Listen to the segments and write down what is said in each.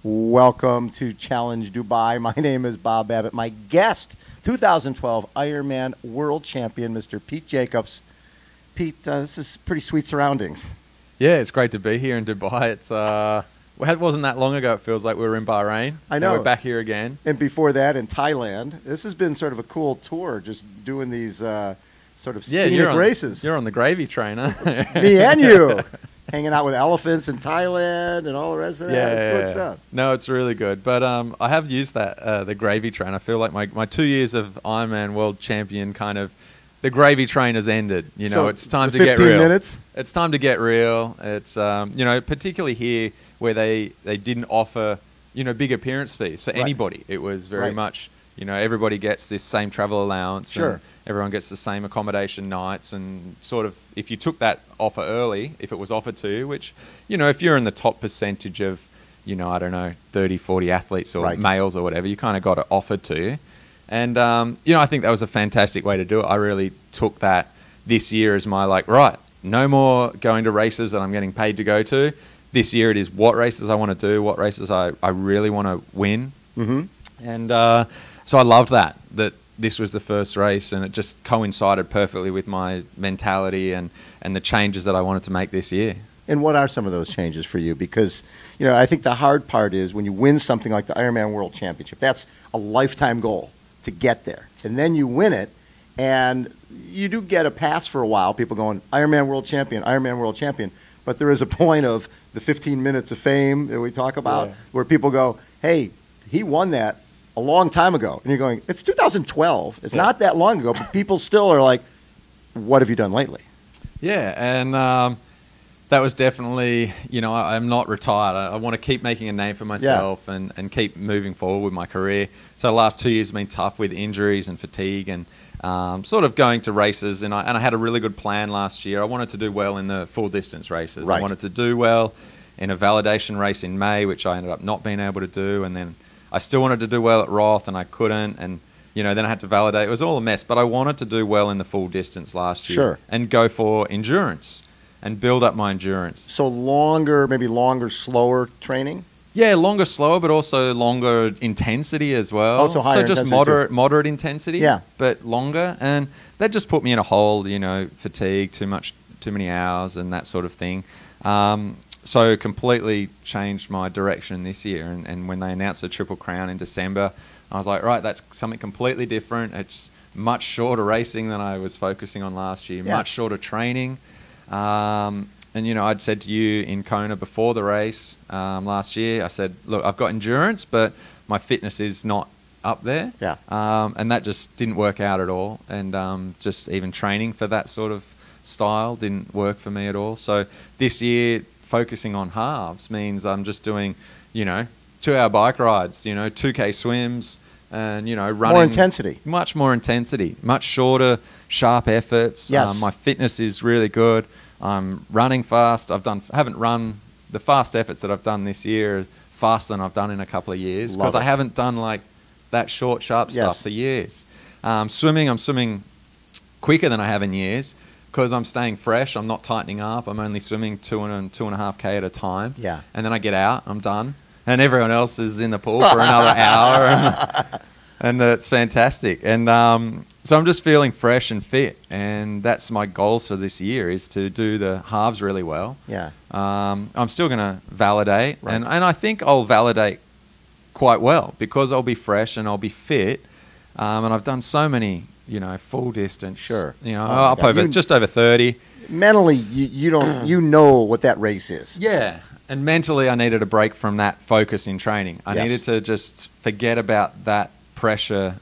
Welcome to Challenge Dubai. My name is Bob Abbott. My guest, 2012 Ironman World Champion, Mr. Pete Jacobs. Pete, this is pretty sweet surroundings. Yeah, it's great to be here in Dubai. It wasn't that long ago. It feels like we were in Bahrain. I know. And we're back here again. And before that, in Thailand. This has been sort of a cool tour, just doing these sort of scenic races. You're on the gravy train, huh? Me and you. Hanging out with elephants in Thailand and all the rest of that. Yeah, It's good stuff. No, it's really good. But I have used the gravy train. I feel like my 2 years of Ironman World Champion the gravy train has ended. So it's time to 15 get real. minutes? It's time to get real. It's, particularly here where they didn't offer, big appearance fees for anybody. It was very much, everybody gets this same travel allowance. Sure. And everyone gets the same accommodation nights, and sort of, if you took that offer early, if it was offered to you, which, if you're in the top percentage of, 30, 40 athletes or males or whatever, you kind of got it offered to you. And, I think that was a fantastic way to do it. I really took that this year as my, no more going to races that I'm getting paid to go to. This year it is what races I want to do, what races I really want to win. Mm-hmm. And so I loved that this was the first race, and it just coincided perfectly with my mentality and the changes that I wanted to make this year. And what are some of those changes for you? Because, I think the hard part is when you win something like the Ironman World Championship, that's a lifetime goal to get there. And then you win it, and you do get a pass for a while, people going, Ironman World Champion, Ironman World Champion. But there is a point of the 15 minutes of fame that we talk about where people go, hey, he won that a long time ago. And you're going, it's 2012. It's not that long ago. But people still are like, what have you done lately? Yeah, and that was definitely, I'm not retired. I want to keep making a name for myself and keep moving forward with my career. So the last 2 years have been tough with injuries and fatigue and sort of going to races. And I had a really good plan last year. I wanted to do well in the full distance races. I wanted to do well in a validation race in May, which I ended up not being able to do. And then I still wanted to do well at Roth, and I couldn't. And, then I had to validate. It was all a mess. But I wanted to do well in the full distance last year and go for endurance and build up my endurance. So longer, maybe longer, slower training? Yeah, longer, slower, but also longer intensity as well. Also higher intensity. So just moderate intensity, but longer. And that just put me in a hole, fatigue, too many hours and that sort of thing. So completely changed my direction this year. And when they announced the Triple Crown in December, I was like, right, that's something completely different. It's much shorter racing than I was focusing on last year, much shorter training. And, I'd said to you in Kona before the race last year, I said, look, I've got endurance, but my fitness is not up there. Yeah. And that just didn't work out at all. And just even training for that sort of style didn't work for me at all. So this year, focusing on halves means I'm just doing, 2-hour bike rides, 2K swims, and, running. More intensity. Much more intensity. Much shorter, sharp efforts. Yes. My fitness is really good. I'm running fast. Haven't run the fast efforts that I've done this year faster than I've done in a couple of years because I haven't done that short, sharp stuff for years. Swimming, I'm swimming quicker than I have in years because I'm staying fresh. I'm not tightening up. I'm only swimming 2.5K at a time. Yeah. And then I get out. I'm done. And everyone else is in the pool for another hour. And it's fantastic. And so I'm just feeling fresh and fit. And that's my goals for this year is to do the halves really well. Yeah. I'm still going to validate. And I think I'll validate quite well because I'll be fresh and I'll be fit. And I've done so many, full distance. Sure. Up over just over 30. Mentally, you don't, know what that race is. Yeah. And mentally, I needed a break from that focus in training. I needed to just forget about that pressure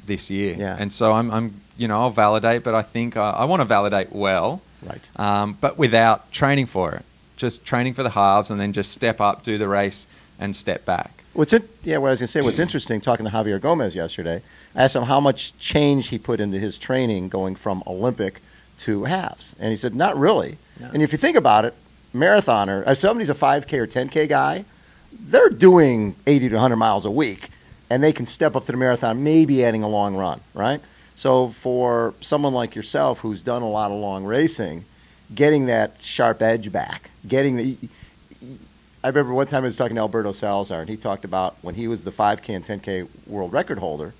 this year. Yeah. And so I'll validate, but I think I want to validate well. Right. But without training for it. Just training for the halves and then just step up, do the race, and step back. What I was going to say, what's interesting, talking to Javier Gomez yesterday, I asked him how much change he put into his training going from Olympic to halves. And he said, not really. No. And if you think about it, marathoner, if somebody's a 5K or 10K guy, they're doing 80 to 100 miles a week, and they can step up to the marathon, maybe adding a long run, right? So for someone like yourself who's done a lot of long racing, getting that sharp edge back, I remember one time I was talking to Alberto Salazar, and he talked about when he was the 5K and 10K world record holder,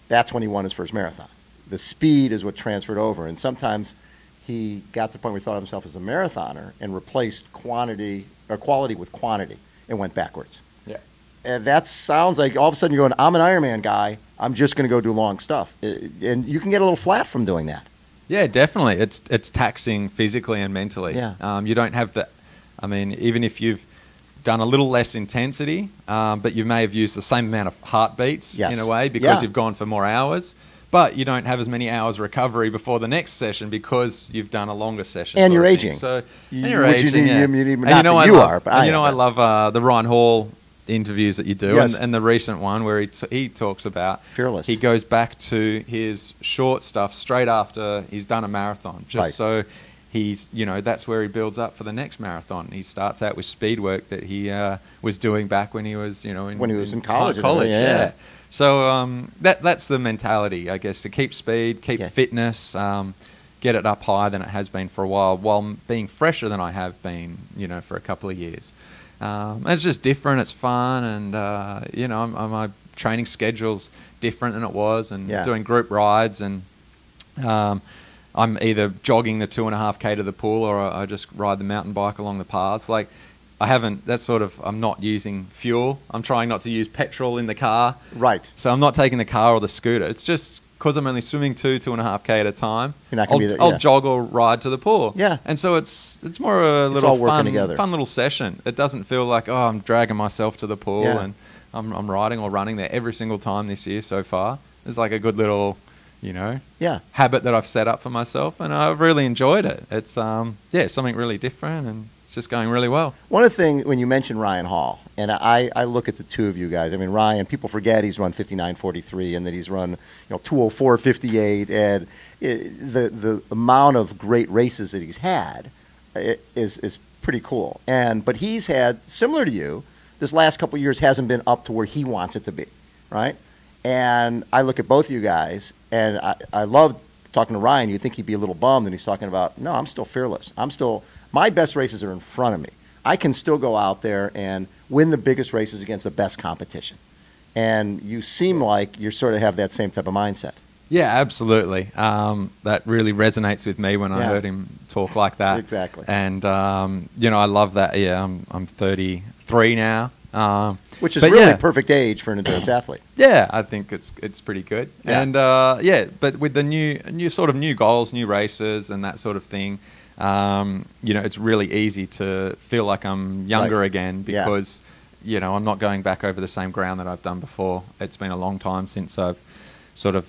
that's when he won his first marathon. The speed is what transferred over, and sometimes he got to the point where he thought of himself as a marathoner and replaced quality with quantity and went backwards. Yeah. And that sounds like all of a sudden you're going, I'm an Ironman guy, I'm just going to go do long stuff. And you can get a little flat from doing that. Yeah, definitely. It's taxing physically and mentally. Yeah. You don't have the, I mean, even if you've done a little less intensity, but you may have used the same amount of heartbeats in a way because you've gone for more hours, but you don't have as many hours recovery before the next session because you've done a longer session. And you're aging. So, and you're aging. I love the Ryan Hall interviews that you do, and the recent one where he talks about fearless. He goes back to his short stuff straight after he's done a marathon, so he's, that's where he builds up for the next marathon. He starts out with speed work that he was doing back when he was, when he was in college. Yeah. So that's the mentality, I guess, to keep speed, keep fitness, get it up higher than it has been for a while being fresher than I have been, for a couple of years. It's just different. It's fun, and my training schedule's different than it was, and doing group rides, and I'm either jogging the 2.5K to the pool, or I just ride the mountain bike along the paths. Like, I'm not using fuel. I'm trying not to use petrol in the car. Right. So I'm not taking the car or the scooter. It's just because I'm only swimming 2.5K at a time. You're not gonna I'll jog or ride to the pool. Yeah. And so it's more a little fun little session. It doesn't feel like, I'm dragging myself to the pool and I'm riding or running there every single time this year so far. It's like a good little, habit that I've set up for myself, and I've really enjoyed it. It's something really different, and it's just going really well. One of the things, when you mentioned Ryan Hall, and I look at the two of you guys. I mean, Ryan, people forget he's run 59:43 and that he's run 2:04:58, and the amount of great races that he's had is pretty cool. But he's had, similar to you, this last couple of years hasn't been up to where he wants it to be, right? And I look at both of you guys, and I love talking to Ryan. You'd think he'd be a little bummed, and he's talking about, no, I'm still fearless. My best races are in front of me. I can still go out there and win the biggest races against the best competition. And you seem like you sort of have that same type of mindset. Yeah, absolutely. That really resonates with me when I heard him talk like that. Exactly. And, I love that. Yeah, I'm 33 now. Which is really a perfect age for an endurance athlete. Yeah, I think it's pretty good. Yeah. And but with the new goals, new races, and that sort of thing, it's really easy to feel like I'm younger again because I'm not going back over the same ground that I've done before. It's been a long time since I've sort of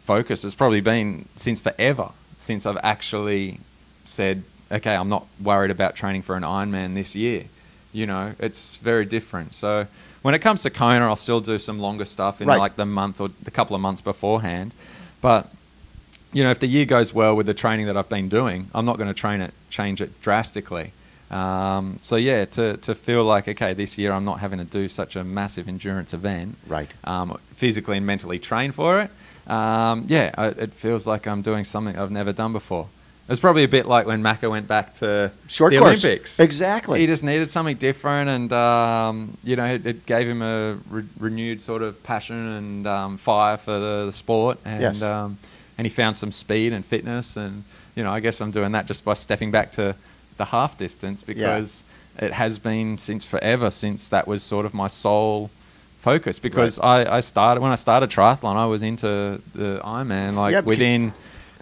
focused. It's probably been since forever since I've actually said, okay, I'm not worried about training for an Ironman this year. It's very different. So when it comes to Kona, I'll still do some longer stuff in like the month or the couple of months beforehand. But, if the year goes well with the training that I've been doing, I'm not going to change it drastically. To feel like, okay, this year I'm not having to do such a massive endurance event. Right. Physically and mentally train for it. It feels like I'm doing something I've never done before. It's probably a bit like when Macca went back to the Olympics. Exactly. He just needed something different, and it gave him a renewed sort of passion and fire for the sport, and he found some speed and fitness, and I guess I'm doing that just by stepping back to the half distance because it has been since forever since that was sort of my sole focus. Because when I started triathlon, I was into the Ironman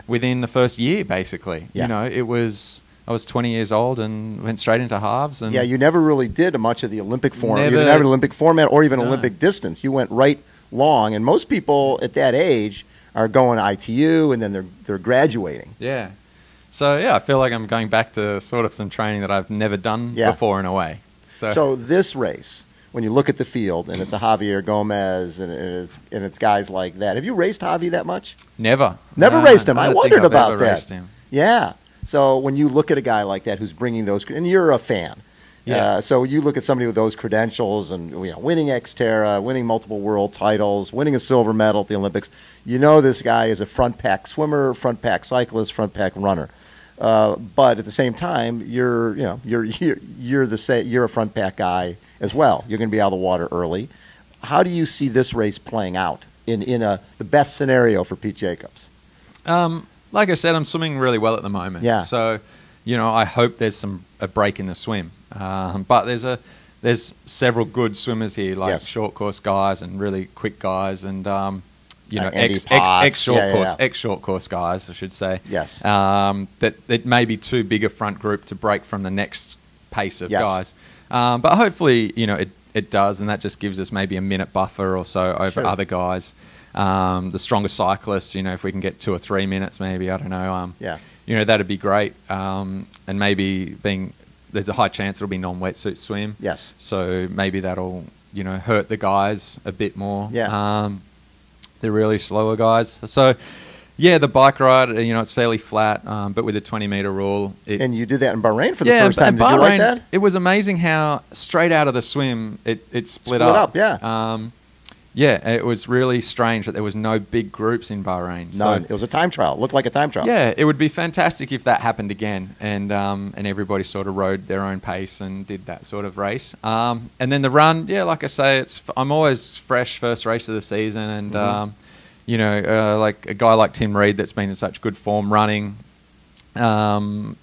within the first year, basically. Yeah. I was 20 years old and went straight into halves. And you never really did much of the Olympic format. You never Olympic format or even Olympic distance. You went right long, and most people at that age are going ITU, and then they're graduating. Yeah. So I feel like I'm going back to sort of some training that I've never done before in a way. So this race, when you look at the field, and it's a Javier Gomez, and it's guys like that. Have you raced Javi that much? Never raced him. I wondered about that. Raced him. Yeah. So when you look at a guy like that who's bringing those, and you're a fan. Yeah. So you look at somebody with those credentials and winning Xterra, winning multiple world titles, winning a silver medal at the Olympics. This guy is a front pack swimmer, front pack cyclist, front pack runner. But at the same time, you're a front pack guy as well. You're going to be out of the water early. How do you see this race playing out in the best scenario for Pete Jacobs? Like I said, I'm swimming really well at the moment. Yeah. So, I hope there's a break in the swim. But there's several good swimmers here, like Yes. short course guys and really quick guys, and Andy Potts. ex short Yeah. course ex short course guys, I should say. Yes. That it may be too big a front group to break from the next pace of Yes. guys. But hopefully, it does, and that just gives us maybe a minute buffer or so over Sure. other guys. The stronger cyclists, if we can get 2 or 3 minutes, maybe, I don't know. Yeah. That'd be great. And maybe there's a high chance it'll be non-wetsuit swim. Yes. So maybe that'll, hurt the guys a bit more. Yeah. The really slower guys. So, yeah, the bike ride, it's fairly flat, but with a 20-meter rule. And you did that in Bahrain for the first time. Did you like that? It was amazing how straight out of the swim it split up. Yeah. Yeah, it was really strange that there was no big groups in Bahrain. None. So, It was a time trial. It looked like a time trial. yeah, it would be fantastic if that happened again, and everybody sort of rode their own pace and did that sort of race. And then the run, yeah, like I say, I'm always fresh first race of the season, and like a guy like Tim Reed that's been in such good form running. My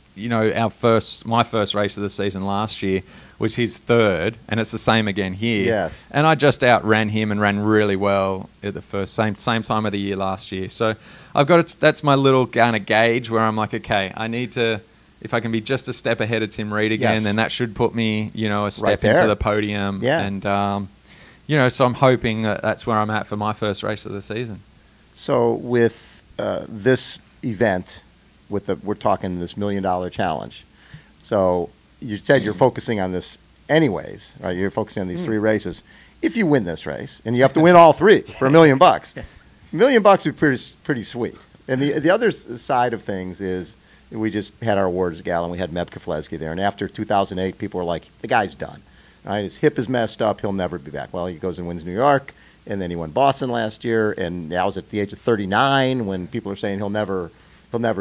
first race of the season last year was his third, and it's the same again here. Yes. And I just outran him and ran really well at the same time of the year last year. So that's my little kind of gauge where I'm like, okay, I need to, if I can be just a step ahead of Tim Reed again, Yes. then that should put me, a step Right there. into the podium. Yeah. And, so I'm hoping that that's where I'm at for my first race of the season. So with this event, we're talking this $1 million challenge. So you said you're focusing on this anyways, right? You're focusing on these 3 races. If you win this race, and you have to win all 3 for $1 million, $1 million would be pretty sweet. And the other side of things is we just had our awards gala, and we had Meb Keflezighi there. And after 2008, people were like, the guy's done. Right? His hip is messed up. He'll never be back. Well, he goes and wins New York, and then he won Boston last year, and that was at the age of 39 when people are saying he'll never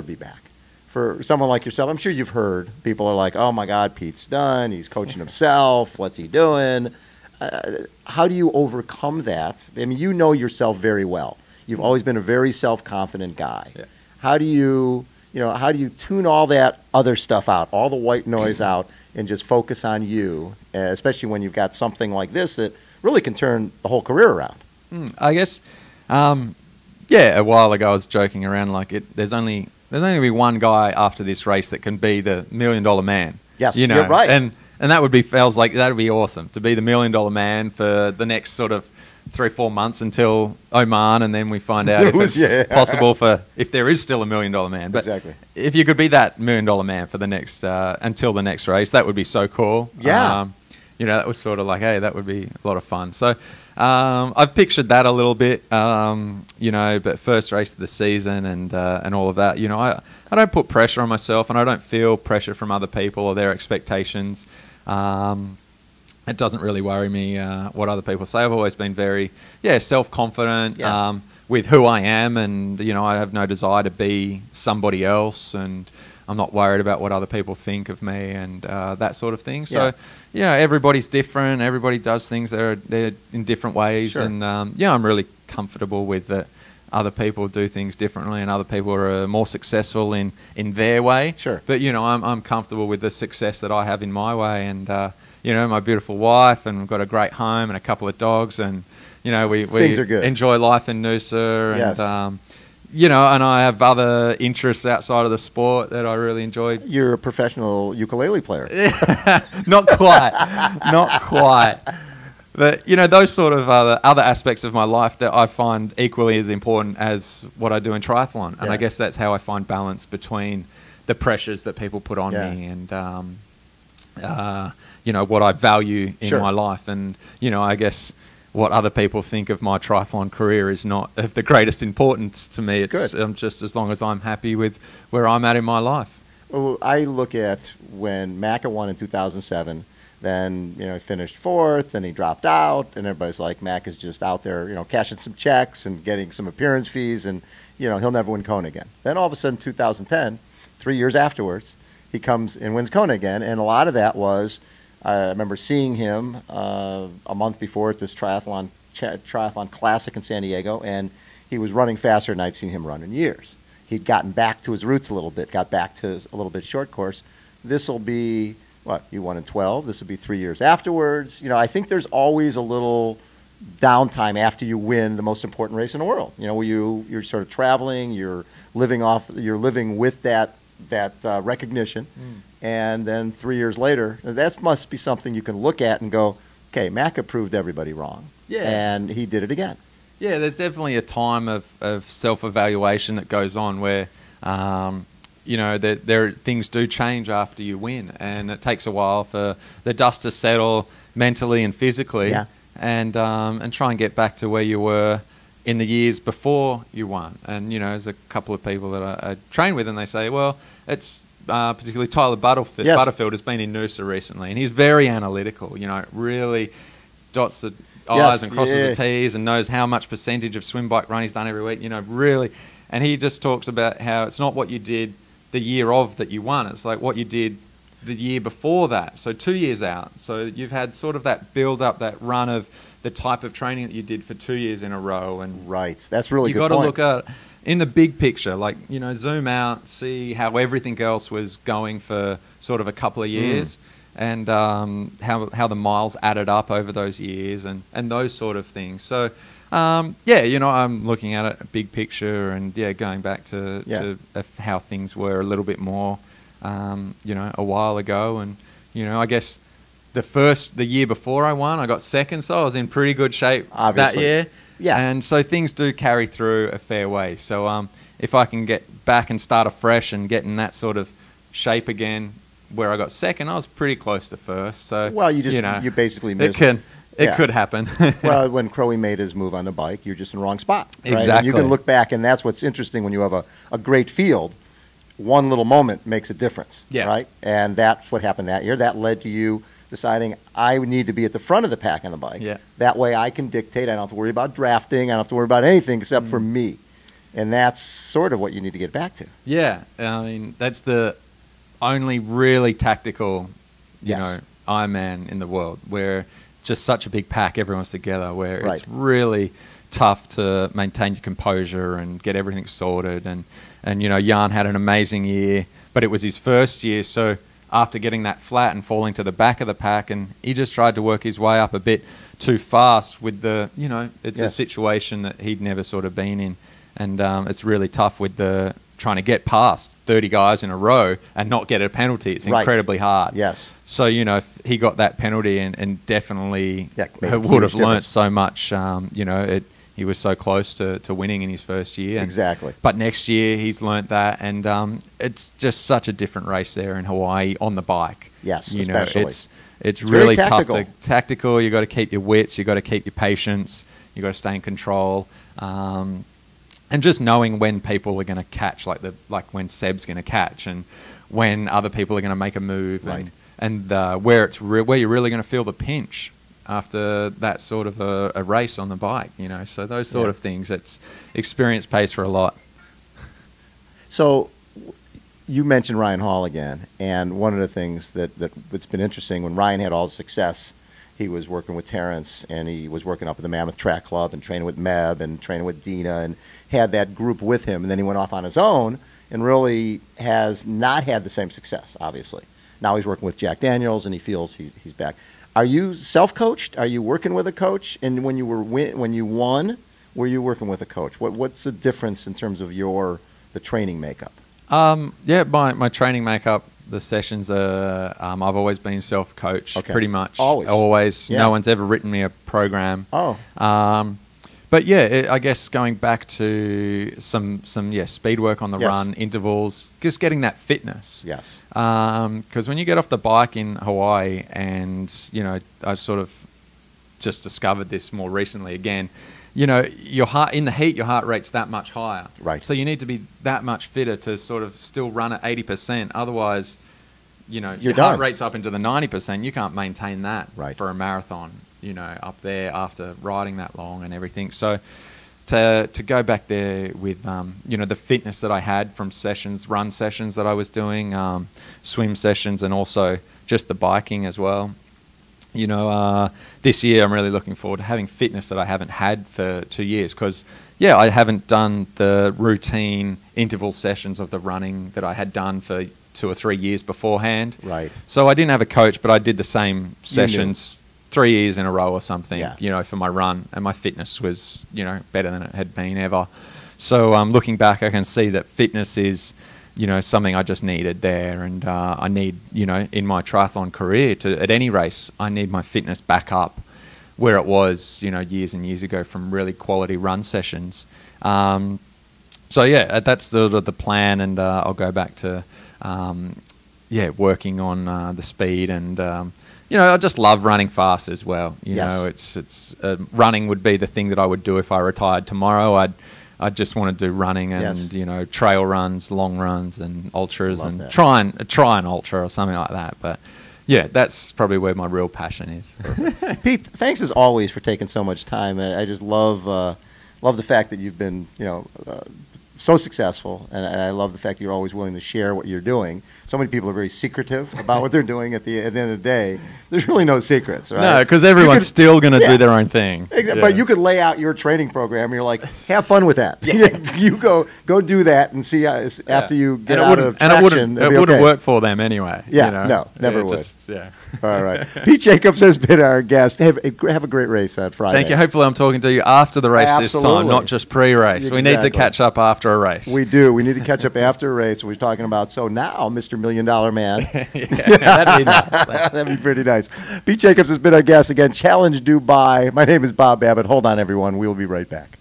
be back. For someone like yourself, I'm sure you've heard people are like, oh, my God, Pete's done. He's coaching himself. What's he doing? How do you overcome that? I mean, you know yourself very well. You've always been a very self-confident guy. Yeah. How do you tune all that other stuff out, all the white noise out, and just focus on you, especially when you've got something like this that really can turn the whole career around? I guess, a while ago I was joking around like there's only be one guy after this race that can be the $1 million man. Yes, you're right. And that would be awesome to be the $1 million man for the next sort of 3-4 months until Oman, and then we find out if it's possible if there is still a $1 million man. But exactly. If you could be that $1 million man for the next until the next race, that would be so cool. Yeah. That was sort of like, hey, that would be a lot of fun. So I've pictured that a little bit, but first race of the season and all of that, I don't put pressure on myself, and I don't feel pressure from other people or their expectations. It doesn't really worry me what other people say. I've always been very, self-confident with who I am, and, I have no desire to be somebody else, and I'm not worried about what other people think of me and that sort of thing. So, everybody's different. Everybody does things they're in different ways. Sure. And, I'm really comfortable with that other people do things differently and other people are more successful in their way. Sure. But, I'm comfortable with the success that I have in my way. And, my beautiful wife, and we've got a great home and a couple of dogs. And, we Things are good. enjoy life in Noosa. Yes. And, and I have other interests outside of the sport that I really enjoy. You're a professional ukulele player. Not quite. But, those sort of other aspects of my life that I find equally as important as what I do in triathlon. And I guess that's how I find balance between the pressures that people put on me and, what I value in my life. And, I guess what other people think of my triathlon career is not of the greatest importance to me. It's just as long as I'm happy with where I'm at in my life. Well, I look at when Macca won in 2007, then, he finished 4th, and he dropped out, and everybody's like, Macca's just out there, cashing some checks and getting some appearance fees, and, he'll never win Kona again. Then all of a sudden, 2010, 3 years afterwards, he comes and wins Kona again. And a lot of that was, I remember seeing him a month before at this triathlon classic in San Diego, and he was running faster than I'd seen him run in years. He'd gotten back to his roots a little bit, got back to a little bit short course. This will be, what, you won in 12. This will be 3 years afterwards. You know, I think there's always a little downtime after you win the most important race in the world. You know, where you're sort of traveling, you're living with that recognition, and then 3 years later, that must be something you can look at and go, okay, Macca proved everybody wrong, and he did it again. Yeah, there's definitely a time of self-evaluation that goes on where, you know, things do change after you win, and it takes a while for the dust to settle mentally and physically, and try and get back to where you were in the years before you won. And, you know, there's a couple of people that I train with, and they say, well, it's particularly Tyler Butterfield has been in Noosa recently, and he's very analytical, you know, really dots the I's and crosses the T's and knows how much percentage of swim bike run he's done every week, you know, really. And he just talks about how it's not what you did the year of that you won. It's like what you did the year before that, so 2 years out. So you've had sort of that build up, that run of the type of training that you did for 2 years in a row. And that's really good point. You've got to look at in the big picture, like, you know, zoom out, see how everything else was going for sort of a couple of years. And how the miles added up over those years and those sort of things. So, yeah, you know, I'm looking at it big picture and, going back to how things were a little bit more, you know, a while ago. And, you know, I guess the year before I won, I got second, so I was in pretty good shape that year. Yeah. And so things do carry through a fair way. So if I can get back and start afresh and get in that sort of shape again, where I got second, I was pretty close to first. So you basically missed. It could happen. Well, when Crowe made his move on the bike, you're just in the wrong spot. Right? Exactly. And you can look back, and that's what's interesting when you have a great field. One little moment makes a difference, right? And that's what happened that year. That led to you deciding I need to be at the front of the pack on the bike. Yeah. That way I can dictate. I don't have to worry about drafting. I don't have to worry about anything except for me. And that's sort of what you need to get back to. Yeah. I mean, that's the only really tactical, you know, Ironman in the world, where just such a big pack, everyone's together, where it's really tough to maintain your composure and get everything sorted. And you know, Jan had an amazing year, but it was his first year, so after getting that flat and falling to the back of the pack, and he just tried to work his way up a bit too fast with the, you know, it's a situation that he'd never sort of been in, and it's really tough with the trying to get past 30 guys in a row and not get a penalty. It's incredibly hard. Yes. So, you know, if he got that penalty and definitely would have learnt so much. You know, he was so close to winning in his first year. Exactly. But next year he's learnt that, and it's just such a different race there in Hawaii on the bike. Yes, you especially. know, it's really tactical. You got to keep your wits. You got to keep your patience. You got to stay in control. And just knowing when people are going to catch, like when Seb's going to catch, and when other people are going to make a move, and where you're really going to feel the pinch after that sort of a race on the bike, you know. So those sort of things, it's experience pays for a lot. So you mentioned Ryan Hall again, and one of the things that's been interesting, when Ryan had all the success, he was working with Terrence, and he was working up at the Mammoth Track Club and training with Meb and training with Dina, and had that group with him. And then he went off on his own and really has not had the same success, obviously. Now he's working with Jack Daniels, and he feels he's back. Are you self-coached? Are you working with a coach? And when you won, were you working with a coach? What's the difference in terms of the training makeup? My training makeup, the sessions are, I've always been self-coached, pretty much. Always. Yeah. No one's ever written me a program. But I guess going back to some speed work on the run, intervals, just getting that fitness. Yes. Because when you get off the bike in Hawaii, and, you know, I sort of just discovered this more recently again, you know, your heart in the heat, your heart rate's that much higher. Right. So you need to be that much fitter to sort of still run at 80%. Otherwise, you know, your heart rate's up into the 90%. You can't maintain that for a marathon, you know, up there after riding that long and everything. So to go back there with you know, the fitness that I had from sessions, run sessions that I was doing, swim sessions, and also just the biking as well. You know, this year I'm really looking forward to having fitness that I haven't had for 2 years, because yeah, I haven't done the routine interval sessions of the running that I had done for 2 or 3 years beforehand. Right. So I didn't have a coach, but I did the same sessions 3 years in a row or something, Yeah. you know, for my run, and my fitness was, you know, better than it had been ever. So looking back, I can see that fitness is, you know, something I just needed there, and I need, you know, in my triathlon career, at any race, I need my fitness back up where it was, you know, years and years ago from really quality run sessions. So yeah, that's sort of the plan, and I'll go back to, yeah, working on the speed, and you know, I just love running fast as well. You know, it's running would be the thing that I would do if I retired tomorrow. I'd just want to do running and you know, trail runs, long runs, and ultras, Love and that. try an ultra or something like that. But yeah, that's probably where my real passion is. Pete, thanks as always for taking so much time. I just love the fact that you've been, you know, so successful, and I love the fact that you're always willing to share what you're doing. So many people are very secretive about what they're doing. At the end of the day, there's really no secrets, right? No, because everyone's still going to do their own thing. Exactly. But you could lay out your training program, and you're like, have fun with that. You go do that and see after you get out of traction. And it wouldn't work for them anyway. Yeah, you know? no, never would. Yeah. All right. Pete Jacobs has been our guest. Have a great race on Friday. Thank you. Hopefully I'm talking to you after the race this time, not just pre-race. Exactly. We need to catch up after a race. We do. We need to catch up after a race. We're talking about, so now, Mr. $1 Million Man. Yeah, that'd be nice. That'd be pretty nice. Pete Jacobs has been our guest again. Challenge Dubai. My name is Bob Babbitt. Hold on, everyone. We'll be right back.